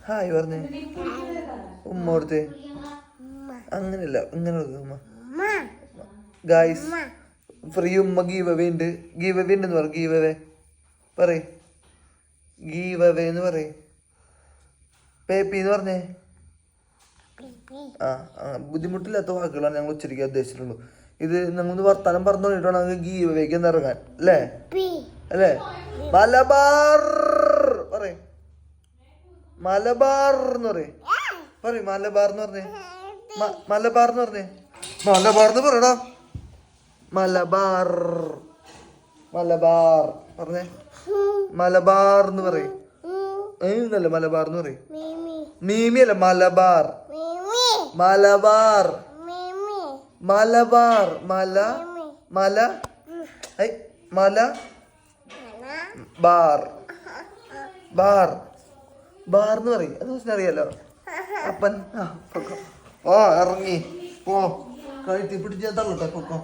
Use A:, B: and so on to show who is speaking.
A: Hi പറഞ്ഞേ. ഉമ്മ കൊടുത്തേ. അങ്ങനെയല്ല, ഇങ്ങനെ ഉമ്മ. ഗായ്സ്, ഫ്രീ ഉമ്മ ഗീവ് അവേ ഉണ്ട്. ഗീവ് അവേ ഉണ്ടെന്ന് പറ. ഗീവ് അവേ പറയ്. ഗീവ് അവേ എന്ന് പറയ്. പേപ്പി എന്ന് പറഞ്ഞേ. ബുദ്ധിമുട്ടില്ലാത്ത വാക്കുകളാണ് ഞങ്ങൾ ഉച്ചരിക്കാൻ ഉദ്ദേശിച്ചിട്ടുള്ളൂ. ഇത് ഞങ്ങൾ വർത്താനം പറഞ്ഞു തുടങ്ങിയിട്ടാണ് ഞങ്ങൾക്ക് ഗീവ് അവേക്ക് എന്ന് ഇറങ്ങാൻ അല്ലേ അല്ലേ. മലബാർ പറയ്. മലബാർ എന്ന് പറയ്. മലബാർ എന്ന് പറഞ്ഞേ. മലബാർ എന്ന് പറഞ്ഞേ. മലബാർ എന്ന് പറയടാ. മലബാർ മലബാർ പറഞ്ഞേ. മലബാർ എന്ന് പറയ്. എന്നല്ല മലബാർ എന്ന് പറയ്. മീമി അല്ല, മലബാർ. മലബാർ മലബാർ മല മല മല ബാർ ബാർ ബാർ എന്ന് പറയും. അത് ദിവസം അറിയാലോ അപ്പൻ. ഇറങ്ങി പോ. കഴുത്തി പിടിച്ച് തള്ളട്ടെ പൊക്കോ.